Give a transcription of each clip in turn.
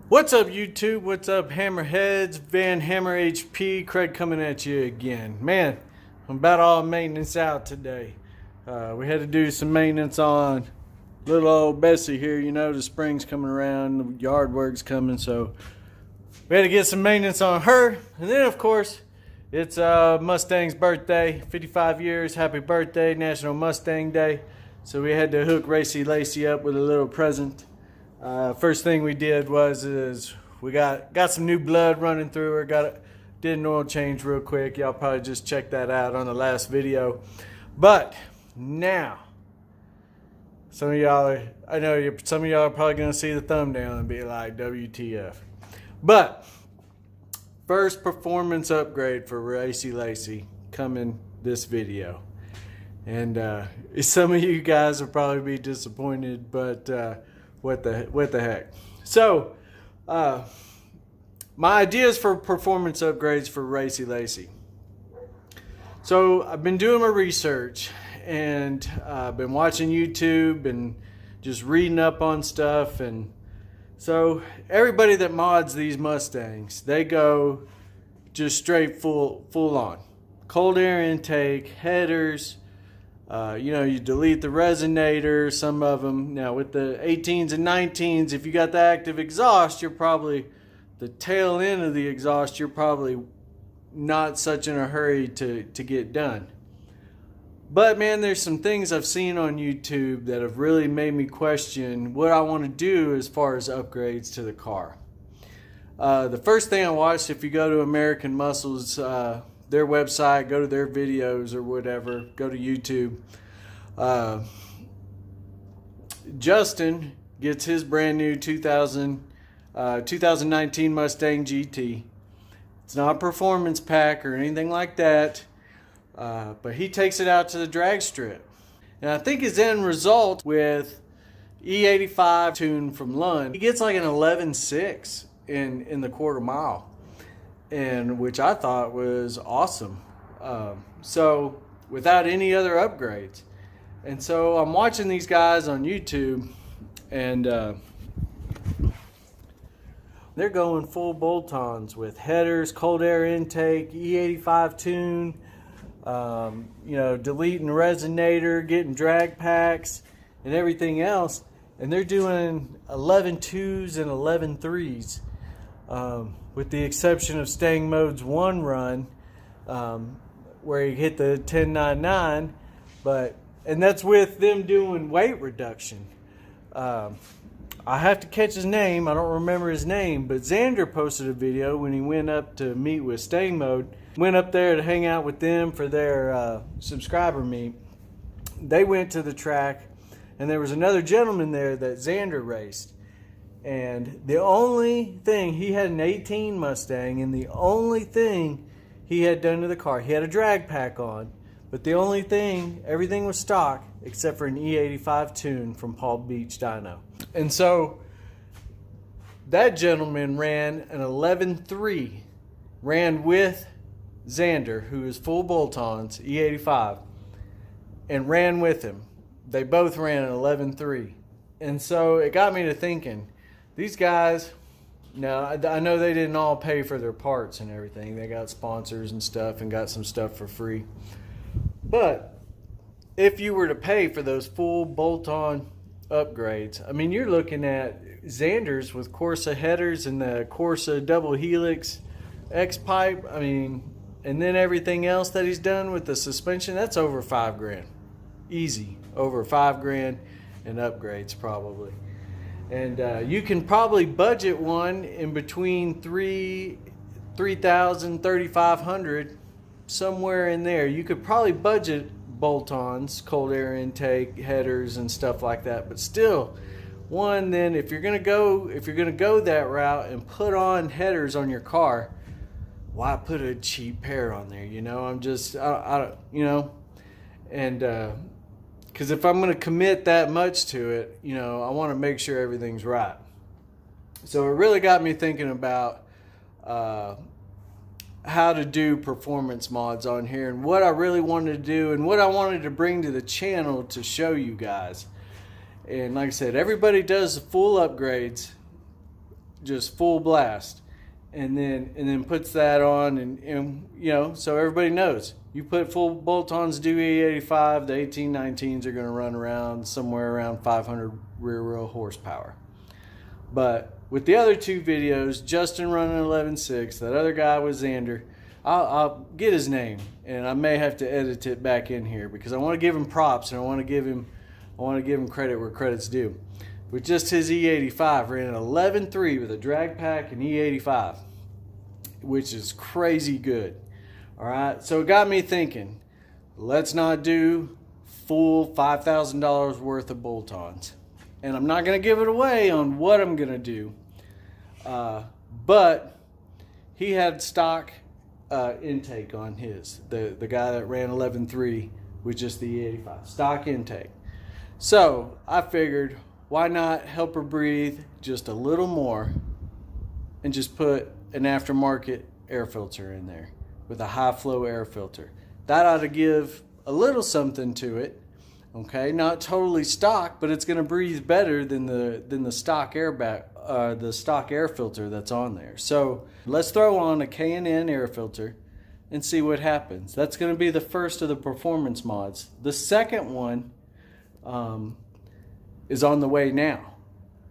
What's up, YouTube? What's up, Hammerheads? Vanhammer HP, Craig coming at you again. Man, I'm about all maintenance out today. We had to do some maintenance on little old Bessie here. You know, the spring's coming around, the yard work's coming, so we had to get some maintenance on her. And then, of course, it's Mustang's birthday, 55 years. Happy birthday, National Mustang Day. So we had to hook Racy Lacey up with a little present. First thing we did was we got some new blood running through her. Did an oil change real quick. Y'all probably just checked that out on the last video. But now, some of y'all are probably gonna see the thumbnail and be like, WTF. But first performance upgrade for Racy Lacey coming this video. And some of you guys will probably be disappointed, but what the heck. So my ideas for performance upgrades for Racy Lacey. So I've been doing my research and I've been watching YouTube and just reading up on stuff. And so everybody that mods these Mustangs, they go just straight full on. Cold air intake, headers, you delete the resonator, some of them. Now with the 18s and 19s, if you got the active exhaust, you're probably, the tail end of the exhaust, you're probably not such in a hurry to get done. But man, there's some things I've seen on YouTube that have really made me question what I want to do as far as upgrades to the car. The first thing I watched, if you go to American Muscle's their website, go to their videos or whatever, go to YouTube. Justin gets his brand new 2019 Mustang GT. It's not a performance pack or anything like that, but he takes it out to the drag strip. And I think his end result with E85 tune from Lund, he gets like an 11.6 in the quarter mile. And which I thought was awesome. So without any other upgrades. And so I'm watching these guys on YouTube and they're going full bolt-ons with headers, cold air intake, E85 tune, deleting resonator, getting drag packs and everything else. And they're doing 11.2s and 11.3s. With the exception of Stang Mode's one run, where he hit the 10.99, and that's with them doing weight reduction. I have to catch his name. I don't remember his name, but Xander posted a video when he went up to meet with Stang Mode. Went up there to hang out with them for their subscriber meet. They went to the track, and there was another gentleman there that Xander raced. And the only thing, he had an 18 Mustang, and the only thing he had done to the car, he had a drag pack on, but the only thing, everything was stock except for an E85 tune from Paul Beach Dyno. And so that gentleman ran an 11.3, ran with Xander, who is full bolt-ons, E85, and ran with him. They both ran an 11.3. And so it got me to thinking, these guys, now I know they didn't all pay for their parts and everything. They got sponsors and stuff and got some stuff for free. But if you were to pay for those full bolt-on upgrades, I mean, you're looking at Xander's with Corsa headers and the Corsa double helix X-pipe. I mean, and then everything else that he's done with the suspension, that's over $5,000. Easy, over $5,000 in upgrades probably. And you can probably budget one in between $3,000, $3,500, somewhere in there. You could probably budget bolt-ons, cold air intake, headers, and stuff like that. But still, one, then if you're gonna go that route and put on headers on your car, why put a cheap pair on there? You know, because if I'm going to commit that much to it, I want to make sure everything's right. So it really got me thinking about how to do performance mods on here and what I really wanted to do and what I wanted to bring to the channel to show you guys. And like I said, everybody does full upgrades. just full blast, and then puts that on, and you know, so everybody knows you put full bolt-ons to E85, the 1819s are going to run around somewhere around 500 rear wheel horsepower. But with the other two videos, Justin running 11.6, that other guy was Xander. I'll get his name, and I may have to edit it back in here because I want to give him props, and I want to give him credit where credit's due. With just his E85, ran an 11.3 with a drag pack and E85, which is crazy good. All right, so it got me thinking, let's not do full $5,000 worth of bolt-ons. And I'm not going to give it away on what I'm going to do. But he had stock intake on his. The guy that ran 11.3 with just the E85. Stock intake. So I figured, why not help her breathe just a little more and just put an aftermarket air filter in there with a high flow air filter. That ought to give a little something to it. Okay, not totally stock, but it's going to breathe better than the stock the stock air filter that's on there. So let's throw on a K&N air filter and see what happens. That's going to be the first of the performance mods. The second one is on the way now.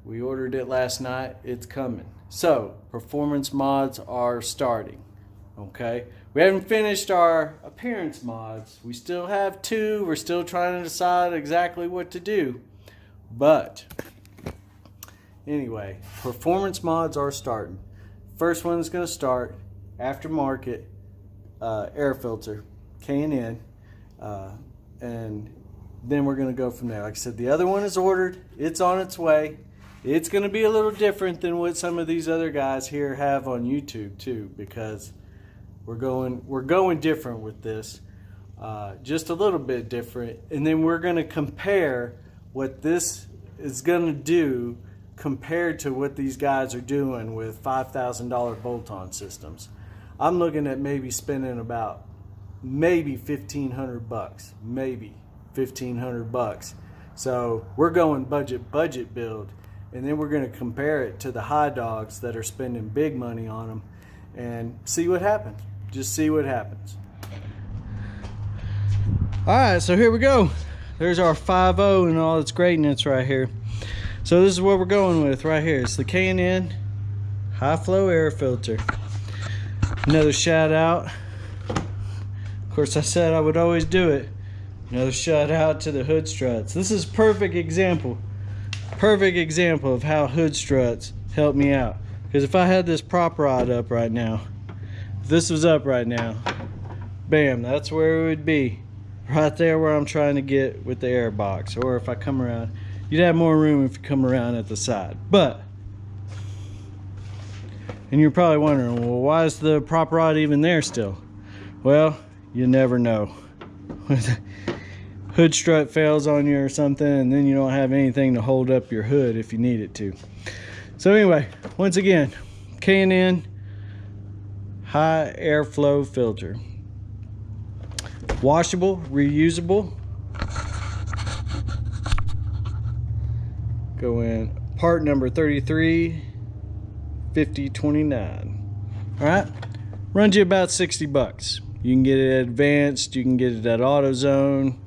We ordered it last night. It's coming. So performance mods are starting. Okay, we haven't finished our appearance mods. We still have two. We're still trying to decide exactly what to do. But anyway, performance mods are starting. First one is going to start aftermarket air filter, K&N, and then we're going to go from there. Like I said, the other one is ordered. It's on its way. It's going to be a little different than what some of these other guys here have on YouTube too, because we're going different with this, just a little bit different, and then we're going to compare what this is going to do compared to what these guys are doing with $5,000 bolt-on systems. I'm looking at maybe spending about maybe $1,500, maybe $1,500. So we're going budget build, and then we're going to compare it to the high dogs that are spending big money on them, and see what happens. Just see what happens. All right, so here we go. There's our 5.0 and all its greatness right here. So this is what we're going with right here. It's the K&N high flow air filter. Another shout out. Of course, I said I would always do it. Another shout out to the hood struts. This is perfect example of how hood struts help me out. Because if I had this prop rod up right now, if this was up right now, bam, that's where it would be. Right there where I'm trying to get with the air box. Or if I come around, you'd have more room if you come around at the side. But, and you're probably wondering, well, why is the prop rod even there still? Well, you never know. Hood strut fails on you or something, and then you don't have anything to hold up your hood if you need it to. So anyway, once again, K&N high airflow filter. Washable, reusable. Go in part number 335029. All right, runs you about 60 bucks. You can get it advanced, you can get it at AutoZone.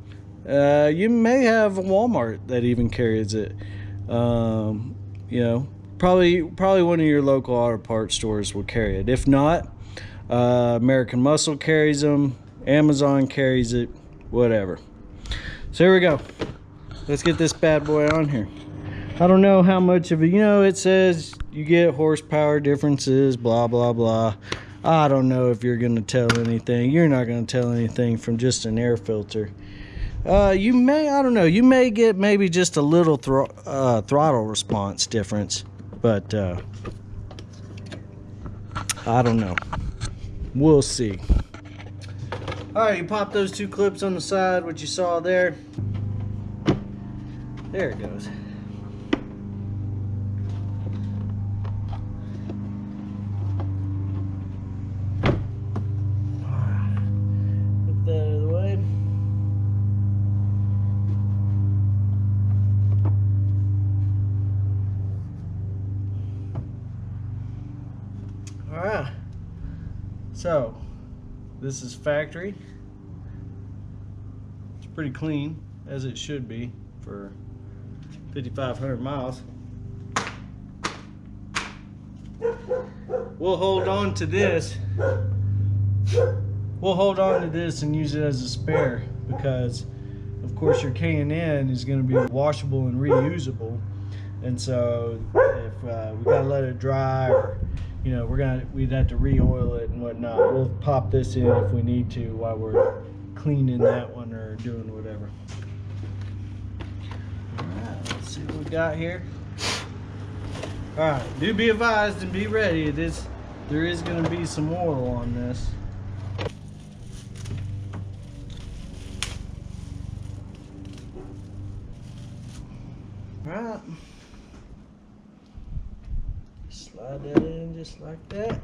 You may have a Walmart that even carries it. You know, probably one of your local auto parts stores will carry it. If not, American Muscle carries them, Amazon carries it, whatever. So here we go. Let's get this bad boy on here. I don't know how much of it, you know, it says you get horsepower differences, blah, blah, blah. I don't know if you're going to tell anything. You're not going to tell anything from just an air filter. You may, I don't know, you may get maybe just a little throttle response difference, but I don't know. We'll see. Alright, you pop those two clips on the side, what you saw there. There it goes. Put that out of the way. Alright, so this is factory. It's pretty clean, as it should be for 5,500 miles. We'll hold on to this. We'll hold on to this and use it as a spare, because of course your K&N is going to be washable and reusable, and so if we gotta let it dry, or you know, we'd have to re-oil it and whatnot. We'll pop this in if we need to while we're cleaning that one or doing whatever. Alright, let's see what we got here. Alright, do be advised and be ready. There is going to be some oil on this. Alright. Slide that in just like that.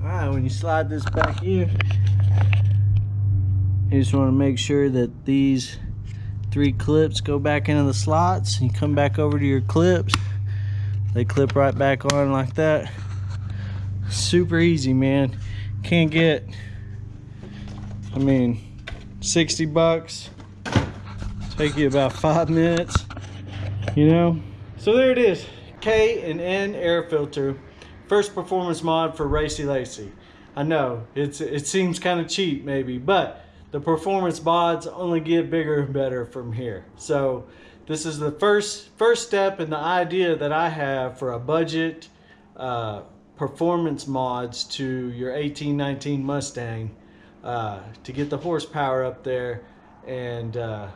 Alright, when you slide this back in, you just want to make sure that these 3 clips go back into the slots. You come back over to your clips, they clip right back on like that. Super easy, man. Can't get, I mean, 60 bucks, take you about 5 minutes, you know. So there it is, K&N air filter, first performance mod for Racy Lacey. I know it seems kind of cheap maybe, but the performance mods only get bigger and better from here. So this is the first step in the idea that I have for a budget performance mods to your 1819 Mustang, to get the horsepower up there and to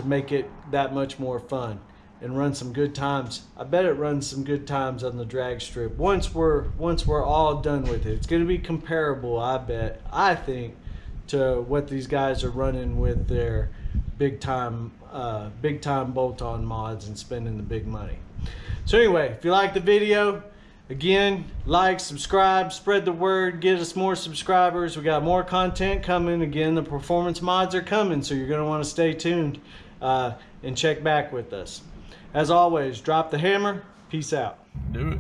make it that much more fun and run some good times. I bet it runs some good times on the drag strip once we're all done with it. It's going to be comparable, I think, to what these guys are running with their big time bolt-on mods and spending the big money. So anyway, if you like the video, again, like, subscribe, spread the word, get us more subscribers. We got more content coming. Again, the performance mods are coming, so you're going to want to stay tuned and check back with us. As always, drop the hammer. Peace out. Do it.